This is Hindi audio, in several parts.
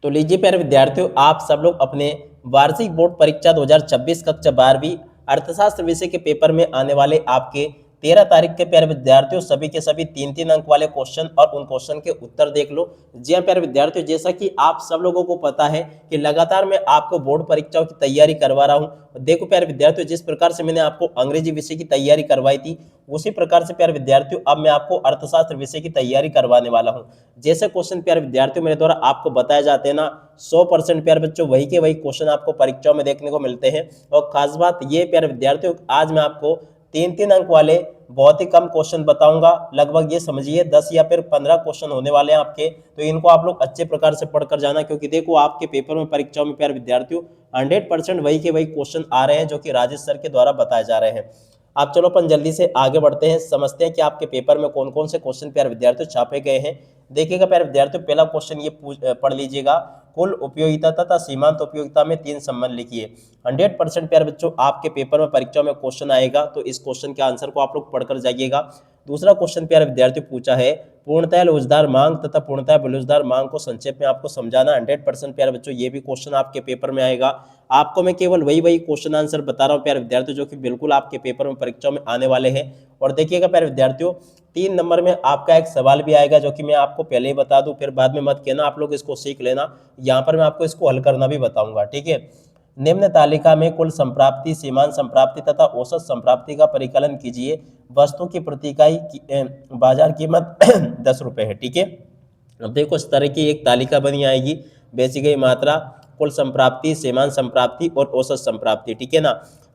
तो लीजिए प्यारे विद्यार्थियों, आप सब लोग अपने वार्षिक बोर्ड परीक्षा 2026 कक्षा 12वीं अर्थशास्त्र विषय के पेपर में आने वाले आपके 13 तारीख के प्यारे विद्यार्थियों सभी के सभी 3-3 अंक वाले क्वेश्चन और उन क्वेश्चन के उत्तर देख लो। जी हाँ प्यारे विद्यार्थियों, जैसा कि आप सब लोगों को पता है कि लगातार मैं आपको बोर्ड परीक्षाओं की तैयारी करवा रहा हूँ। देखो प्यारे विद्यार्थियों, जिस प्रकार से मैंने आपको अंग्रेजी विषय की तैयारी करवाई थी, उसी प्रकार से प्यारे विद्यार्थियों अब मैं आपको अर्थशास्त्र विषय की तैयारी करवाने वाला हूँ। जैसे क्वेश्चन प्यारे विद्यार्थियों मेरे द्वारा आपको बताए जाते हैं ना, 100% प्यारे बच्चों वही के वही क्वेश्चन आपको परीक्षाओं में देखने को मिलते हैं। और खास बात ये प्यारे विद्यार्थियों, आज मैं आपको 3-3 अंक वाले बहुत ही कम क्वेश्चन बताऊंगा। लगभग ये समझिए 10 या फिर 15 क्वेश्चन होने वाले हैं आपके। तो इनको आप लोग अच्छे प्रकार से पढ़कर जाना, क्योंकि देखो आपके पेपर में परीक्षाओं में प्यारे विद्यार्थियों 100% वही के वही क्वेश्चन आ रहे हैं जो कि राजेश सर के द्वारा बताए जा रहे हैं। आप चलो अपन जल्दी से आगे बढ़ते हैं, समझते हैं कि आपके पेपर में कौन कौन से क्वेश्चन प्यारे विद्यार्थियों छापे गए हैं। देखिएगा प्यारे विद्यार्थियों, पहला क्वेश्चन ये पढ़ लीजिएगा। कुल उपयोगिता तथा सीमांत उपयोगिता में 3 संबंध लिखिए। 100% प्यारे बच्चों आपके पेपर में परीक्षा में क्वेश्चन आएगा, तो इस क्वेश्चन के आंसर को आप लोग पढ़कर जाइएगा। दूसरा क्वेश्चन प्यारे विद्यार्थियों पूछा है, पूर्णतः लोचदार मांग तथा पूर्णतः बेलोचदार मांग को संक्षेप में आपको समझाना। 100% प्यारे बच्चों ये भी क्वेश्चन आपके पेपर में आएगा। आपको मैं केवल वही क्वेश्चन आंसर बता रहा हूँ प्यारे विद्यार्थियों, जो कि बिल्कुल आपके पेपर में परीक्षा में आने वाले हैं। और देखिएगा प्यारे विद्यार्थियों, 3 नंबर में आपका एक सवाल भी आएगा, जो कि मैं आपको पहले ही बता दूं, फिर बाद में मत कहना, आप लोग इसको सीख लेना। यहाँ पर मैं आपको इसको हल करना भी बताऊंगा, ठीक है। निम्न तालिका में कुल संप्राप्ति, सीमांत संप्राप्ति तथा औसत संप्राप्ति का परिकलन कीजिए। वस्तु की प्रति इकाई बाजार कीमत 10 रुपए है, ठीक है। अब देखो इस तरह की एक तालिका बनी आएगी, बेची गई मात्रा, कुल संप्राप्ति, सीमांत संप्राप्ति और औसत संप्राप्ति, ठीक है ना।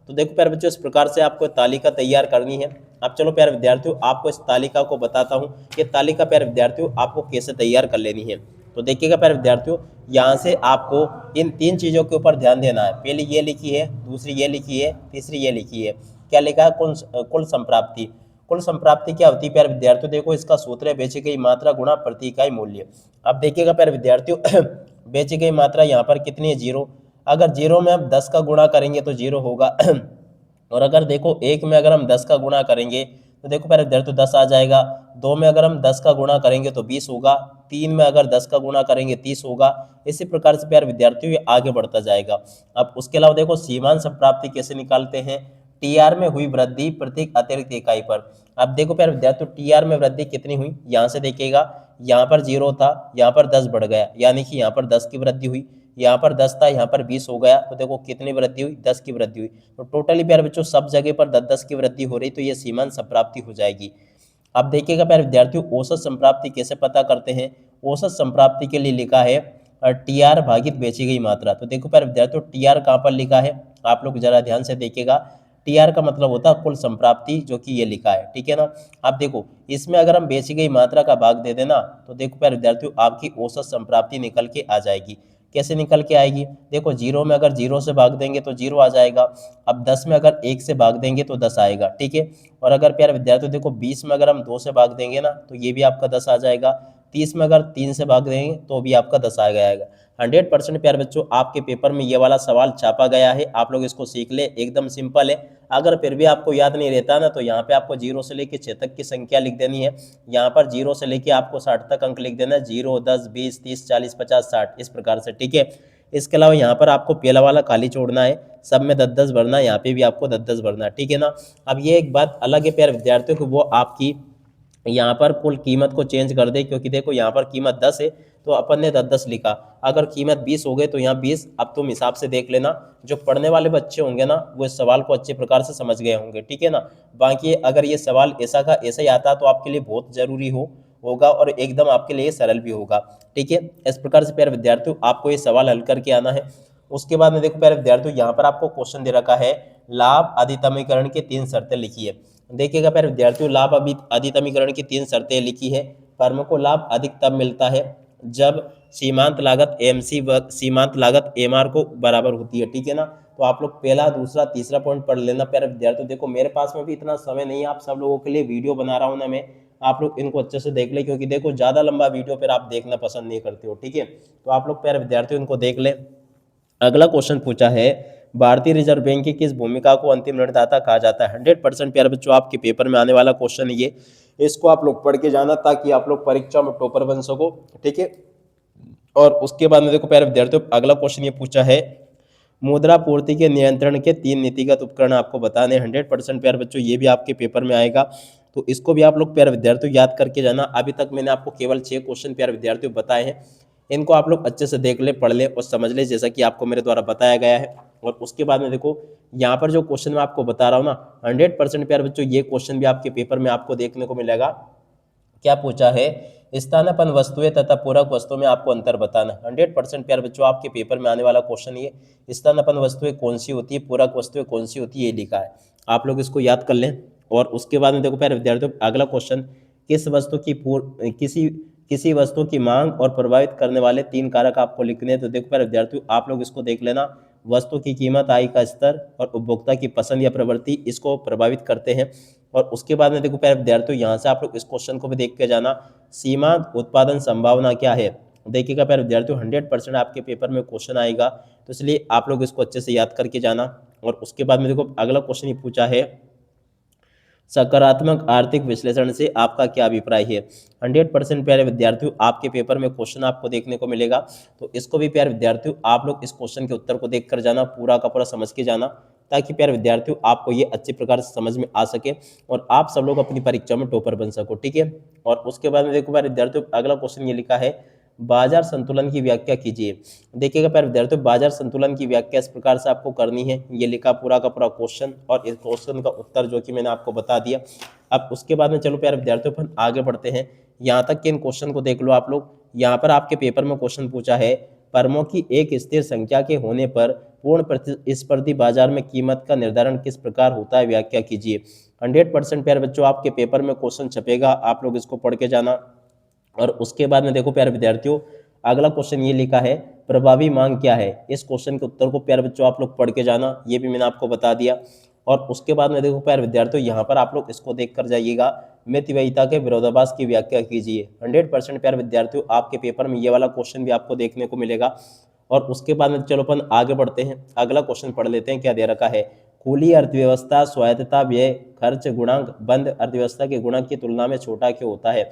तो देखो प्यारे बच्चों, इस प्रकार से आपको तालिका तैयार करनी है। अब चलो प्यारे विद्यार्थियों, आपको इस तालिका को बताता हूँ कि तालिका प्यारे विद्यार्थियों आपको कैसे तैयार कर लेनी है। तो देखिएगा प्यारे विद्यार्थियों, यहाँ से आपको इन 3 चीज़ों के ऊपर ध्यान देना है। पहली ये लिखी है, दूसरी ये लिखी है, तीसरी ये लिखी है। क्या लिखा है? कुल संप्राप्ति। कुल संप्राप्ति क्या होती है प्यारे विद्यार्थियों? देखो इसका सूत्र है बेची गई मात्रा गुणा प्रति इकाई मूल्य। अब देखिएगा प्यारे विद्यार्थियों बेची गई मात्रा यहाँ पर कितनी है? 0। अगर 0 में हम 10 का गुणा करेंगे तो 0 होगा और अगर देखो 1 में अगर हम 10 का गुणा करेंगे तो देखो प्यारे विद्यार्थियों 10 आ जाएगा। 2 में अगर हम 10 का गुणा करेंगे तो 20 होगा। 3 में अगर 10 का गुणा करेंगे 30 होगा। इसी प्रकार से प्यारे विद्यार्थियों ये आगे बढ़ता जाएगा। अब उसके अलावा देखो सीमांत संप्राप्ति कैसे निकालते हैं? टीआर में हुई वृद्धि प्रत्येक अतिरिक्त इकाई पर। अब देखो प्यारे विद्यार्थियों, टीआर में वृद्धि कितनी हुई? यहाँ से देखिएगा, यहाँ पर 0 था, यहाँ पर 10 बढ़ गया, यानी कि यहाँ पर 10 की वृद्धि हुई। यहाँ पर 10 था, यहाँ पर 20 हो गया, तो देखो कितनी वृद्धि हुई? 10 की वृद्धि हुई। तो टोटली प्यारे बच्चों सब जगह पर 10-10 की वृद्धि हो रही, तो ये सीमांत संप्राप्ति हो जाएगी। अब देखिएगा प्यारे विद्यार्थियों, औसत संप्राप्ति कैसे पता करते हैं? औसत संप्राप्ति के लिए लिखा है टीआर भागित बेची गई मात्रा। तो देखो प्यारे विद्यार्थियों, टीआर कहाँ पर लिखा है? आप लोग जरा ध्यान से देखिएगा। टीआर का मतलब होता है कुल संप्राप्ति, जो कि ये लिखा है, ठीक है ना। अब देखो इसमें अगर हम बेची गई मात्रा का भाग दे देना, तो देखो प्यारे विद्यार्थियों आपकी औसत संप्राप्ति निकल के आ जाएगी। कैसे निकल के आएगी? देखो 0 में अगर 0 से भाग देंगे तो 0 आ जाएगा। अब 10 में अगर 1 से भाग देंगे तो 10 आएगा, ठीक है। और अगर प्यारे विद्यार्थियों देखो 20 में अगर हम 2 से भाग देंगे ना, तो ये भी आपका 10 आ जाएगा। 30 में अगर 3 से भाग देंगे तो भी आपका 10 आ जाएगा। 100% प्यारे बच्चों आपके पेपर में ये वाला सवाल छापा गया है, आप लोग इसको सीख ले, एकदम सिंपल है। अगर फिर भी आपको याद नहीं रहता ना, तो यहाँ पे आपको 0 से लेकर 6 तक की संख्या लिख देनी है। यहाँ पर 0 से लेकर आपको 60 तक अंक लिख देना है, 0, 10, 20, 30, 40, 50, 60, इस प्रकार से, ठीक है। इसके अलावा यहाँ पर आपको पहला वाला खाली छोड़ना है, सब में 10-10 भरना है, यहाँ पे भी आपको 10-10 भरना है, ठीक है ना। अब ये एक बात अलग है प्यारे विद्यार्थियों को, वो आपकी यहाँ पर कुल कीमत को चेंज कर दे, क्योंकि देखो यहाँ पर कीमत 10 है तो अपन ने 10-10 लिखा। अगर कीमत 20 हो गए तो यहाँ 20। अब तुम हिसाब से देख लेना, जो पढ़ने वाले बच्चे होंगे ना वो इस सवाल को अच्छे प्रकार से समझ गए होंगे, ठीक है ना। बाकी अगर ये सवाल ऐसा का ऐसा ही आता तो आपके लिए बहुत जरूरी होगा और एकदम आपके लिए सरल भी होगा, ठीक है। इस प्रकार से प्यारे विद्यार्थियों आपको ये सवाल हल करके आना है। उसके बाद में देखो प्यारे विद्यार्थियों, यहाँ पर आपको क्वेश्चन दे रखा है, लाभ अधितमीकरण की 3 शर्तें लिखिए। देखिएगा प्यारे विद्यार्थियों, लाभ अधितमीकरण की 3 शर्तें लिखी है। फर्म को लाभ अधिक तब मिलता है जब सीमांत लागत एमसी व सीमांत लागत एमआर को बराबर होती है, ठीक है ना। तो आप लोग पहला, दूसरा, तीसरा पॉइंट पढ़ लेना प्यारे विद्यार्थियों। देखो मेरे पास में भी इतना समय नहीं है, आप सब लोगों के लिए वीडियो बना रहा हूँ ना मैं, आप लोग इनको अच्छे से देख ले, क्योंकि देखो ज्यादा लंबा वीडियो फिर आप देखना पसंद नहीं करते हो, ठीक है। तो आप लोग प्यारे विद्यार्थियों इनको देख ले। अगला क्वेश्चन पूछा है, भारतीय रिजर्व बैंक की किस भूमिका को अंतिम ऋणदाता कहा जाता है? 100% प्यारे बच्चों आपके पेपर में आने वाला क्वेश्चन ये, इसको आप लोग पढ़ के जाना ताकि आप लोग परीक्षा में टॉपर बन सको, ठीक है। और उसके बाद में देखो प्यारे विद्यार्थियों अगला क्वेश्चन ये पूछा है, मुद्रा पूर्ति के नियंत्रण के 3 नीतिगत उपकरण आपको बताने। 100% प्यारे बच्चों ये भी आपके पेपर में आएगा, तो इसको भी आप लोग प्यारे विद्यार्थियों याद करके जाना। अभी तक मैंने आपको केवल 6 क्वेश्चन प्यारे विद्यार्थियों बताए हैं, इनको आप लोग अच्छे से देख ले, पढ़ ले और समझ ले जैसा कि आपको मेरे द्वारा बताया गया है। और उसके बाद में देखो यहाँ पर जो क्वेश्चन मैं आपको बता रहा हूँ ना, 100% प्यारे बच्चों ये क्वेश्चन भी आपके पेपर में आपको देखने को मिलेगा। क्या पूछा है, स्थानापन्न वस्तुएं तथा पूरक वस्तुओं में आपको अंतर बताना। 100% प्यारे बच्चों आपके पेपर में आने वाला क्वेश्चन ये, स्थानापन्न वस्तुएं कौन सी होती है, पूरक वस्तुएं कौन सी होती है, ये लिखा है। आप लोग इसको याद कर लें। और उसके बाद में देखो प्यारे विद्यार्थियों अगला क्वेश्चन, किस वस्तु की किसी किसी वस्तु की मांग और प्रभावित करने वाले 3 कारक आपको लिखने हैं। तो देखो प्यारे विद्यार्थियों आप लोग इसको देख लेना, वस्तु की कीमत, आय का स्तर और उपभोक्ता की पसंद या प्रवृत्ति इसको प्रभावित करते हैं। और उसके बाद में देखो प्यारे विद्यार्थियों यहाँ से आप लोग इस क्वेश्चन को भी देख के जाना, सीमांत उत्पादन संभावना क्या है। देखिएगा प्यारे विद्यार्थियों 100% आपके पेपर में क्वेश्चन आएगा, तो इसलिए आप लोग इसको अच्छे से याद करके जाना। और उसके बाद में देखो अगला क्वेश्चन ये पूछा है, सकारात्मक आर्थिक विश्लेषण से आपका क्या अभिप्राय है। 100% प्यारे विद्यार्थियों आपके पेपर में क्वेश्चन आपको देखने को मिलेगा, तो इसको भी प्यारे विद्यार्थियों आप लोग इस क्वेश्चन के उत्तर को देख कर जाना, पूरा का पूरा समझ के जाना, ताकि प्यारे विद्यार्थियों आपको ये अच्छे प्रकार से समझ में आ सके और आप सब लोग अपनी परीक्षा में टॉपर बन सको, ठीक है। और उसके बाद में देखो प्यारे विद्यार्थियों अगला क्वेश्चन ये लिखा है, बाजार संतुलन की व्याख्या कीजिए। देखिएगा प्यारे विद्यार्थियों बाजार संतुलन की व्याख्या इस प्रकार से आपको करनी है, ये लिखा पूरा का पूरा क्वेश्चन और इस क्वेश्चन का उत्तर जो कि मैंने आपको बता दिया। अब उसके बाद में चलो प्यारे विद्यार्थियों अपन आगे बढ़ते हैं, यहाँ तक के इन क्वेश्चन को देख लो आप लोग। यहाँ पर आपके पेपर में क्वेश्चन पूछा है, फर्मों की एक स्थिर संख्या के होने पर पूर्ण प्रतिस्पर्धी बाजार में कीमत का निर्धारण किस प्रकार होता है, व्याख्या कीजिए। 100% प्यारे बच्चों आपके पेपर में क्वेश्चन छपेगा, आप लोग इसको पढ़ के जाना। और उसके बाद में देखो प्यारे विद्यार्थियों अगला क्वेश्चन ये लिखा है, प्रभावी मांग क्या है। इस क्वेश्चन के उत्तर को प्यारे बच्चों आप लोग पढ़ के जाना, ये भी मैंने आपको बता दिया। और उसके बाद में देखो प्यारे विद्यार्थियों यहाँ पर आप लोग इसको देख कर जाइएगा, मितव्ययिता के विरोधाभास की व्याख्या कीजिए। 100% प्यारे विद्यार्थियों आपके पेपर में ये वाला क्वेश्चन भी आपको देखने को मिलेगा। और उसके बाद में चलो अपन आगे बढ़ते हैं, अगला क्वेश्चन पढ़ लेते हैं, क्या दे रखा है, खुली अर्थव्यवस्था स्वायत्तता व्यय खर्च गुणांक बंद अर्थव्यवस्था के गुणांक की तुलना में छोटा क्यों होता है।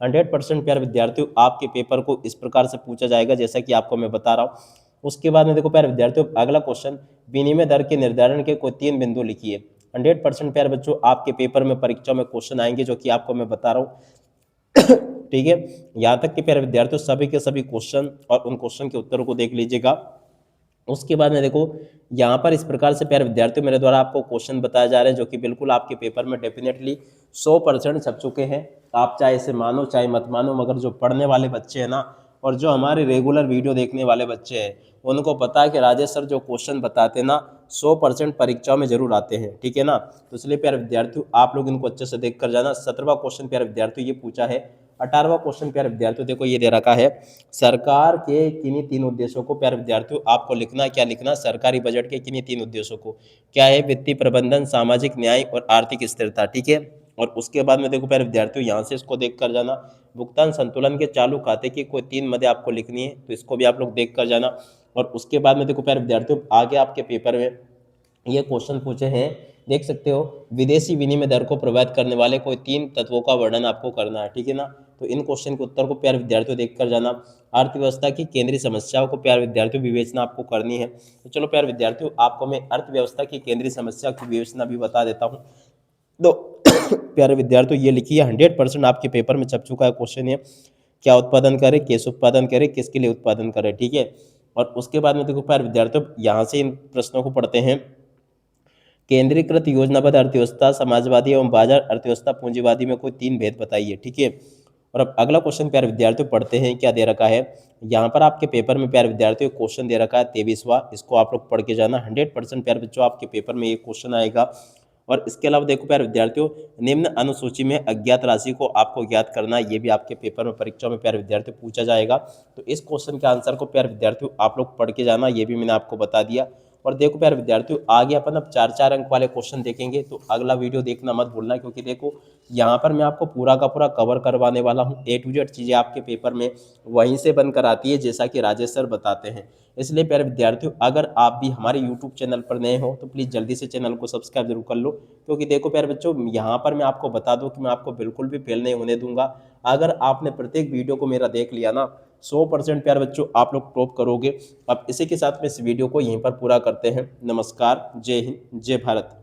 100% प्यारे विद्यार्थियों आपके पेपर को इस प्रकार से पूछा जाएगा जैसा कि आपको मैं बता रहा हूँ। उसके बाद में देखो प्यारे विद्यार्थियों अगला क्वेश्चन, विनिमय दर के निर्धारण के कोई 3 बिंदु लिखिए। 100% प्यारे बच्चों आपके पेपर में परीक्षा में क्वेश्चन आएंगे जो कि आपको मैं बता रहा हूँ। ठीक है, यहाँ तक कि प्यारे विद्यार्थियों सभी के सभी क्वेश्चन और उन क्वेश्चन के उत्तरों को देख लीजिएगा। उसके बाद में देखो यहाँ पर इस प्रकार से प्यारे विद्यार्थियों मेरे द्वारा आपको क्वेश्चन बताए जा रहे हैं जो कि बिल्कुल आपके पेपर में डेफिनेटली 100% छप चुके हैं। आप चाहे इसे मानो चाहे मत मानो, मगर जो पढ़ने वाले बच्चे हैं ना और जो हमारे रेगुलर वीडियो देखने वाले बच्चे हैं उनको पता है कि राजेश सर जो क्वेश्चन बताते हैं ना 100% परीक्षाओं में जरूर आते हैं, ठीक है ना। तो इसलिए प्यारे विद्यार्थियों आप लोग इनको अच्छे से देख कर जाना। 17वां क्वेश्चन प्यारे विद्यार्थियों ये पूछा है। 18वां क्वेश्चन प्यारे विद्यार्थियों देखो ये दे रखा है, सरकार के किन्हीं 3 उद्देश्यों को प्यारे विद्यार्थियों आपको लिखना, क्या लिखना, सरकारी बजट के किन्हीं 3 उद्देश्यों को। क्या है, वित्तीय प्रबंधन, सामाजिक न्याय और आर्थिक स्थिरता, ठीक है। और उसके बाद में देखो प्यारे विद्यार्थियों यहाँ से इसको देख कर जाना, भुगतान संतुलन के चालू खाते की कोई 3 मदें आपको लिखनी है, तो इसको भी आप लोग देख कर जाना। और उसके बाद में देखो प्यारे विद्यार्थियों आगे आपके पेपर में ये क्वेश्चन पूछे हैं, देख सकते हो, विदेशी विनिमय दर को प्रभावित करने वाले कोई 3 तत्वों का वर्णन आपको करना है, ठीक है ना। तो इन क्वेश्चन के उत्तर को प्यारे विद्यार्थियों देख कर जाना। अर्थव्यवस्था की केंद्रीय समस्याओं को प्यारे विद्यार्थियों विवेचना आपको करनी है। तो चलो प्यारे विद्यार्थियों आपको मैं अर्थव्यवस्था की केंद्रीय समस्या की विवेचना भी बता देता हूँ। तो प्यारे विद्यार्थियों ये लिखिए, 100% आपके पेपर में छप चुका है क्वेश्चन ये, क्या उत्पादन करे, किस उत्पादन करे, किसके लिए उत्पादन करे, ठीक है। और उसके बाद में देखो प्यारे विद्यार्थियों यहाँ से इन प्रश्नों को पढ़ते हैं, केंद्रीकृत योजनाबद्ध अर्थव्यवस्था, समाजवादी एवं बाजार अर्थव्यवस्था, पूंजीवादी में कोई 3 भेद बताइए, ठीक है। और अब अगला क्वेश्चन प्यारे विद्यार्थियों पढ़ते हैं, क्या दे रखा है, यहाँ पर आपके पेपर में प्यारे विद्यार्थियों क्वेश्चन दे रखा है 23वां, इसको आप लोग पढ़ के जाना। 100% प्यारे बच्चों आपके पेपर में ये क्वेश्चन आएगा। और इसके अलावा देखो प्यारे विद्यार्थियों निम्न अनुसूची में अज्ञात राशि को आपको ज्ञात करना, ये भी आपके पेपर में परीक्षा में प्यारे विद्यार्थियों पूछा जाएगा। तो इस क्वेश्चन के आंसर को प्यारे विद्यार्थियों आप लोग पढ़ के जाना, ये भी मैंने आपको बता दिया। और देखो प्यारे विद्यार्थियों आगे अपन अब 4-4 अंक वाले क्वेश्चन देखेंगे, तो अगला वीडियो देखना मत भूलना, क्योंकि देखो यहाँ पर मैं आपको पूरा का पूरा कवर करवाने वाला हूँ। A to Z चीज़ें आपके पेपर में वहीं से बनकर आती है जैसा कि राजेश सर बताते हैं। इसलिए प्यारे विद्यार्थियों अगर आप भी हमारे यूट्यूब चैनल पर नए हो तो प्लीज़ जल्दी से चैनल को सब्सक्राइब जरूर कर लो, क्योंकि देखो प्यारे बच्चों यहाँ पर मैं आपको बता दूँ कि मैं आपको बिल्कुल भी फेल नहीं होने दूंगा। अगर आपने प्रत्येक वीडियो को मेरा देख लिया ना 100% प्यारे बच्चों आप लोग टॉप करोगे। अब इसी के साथ में इस वीडियो को यहीं पर पूरा करते हैं। नमस्कार, जय हिंद, जय भारत।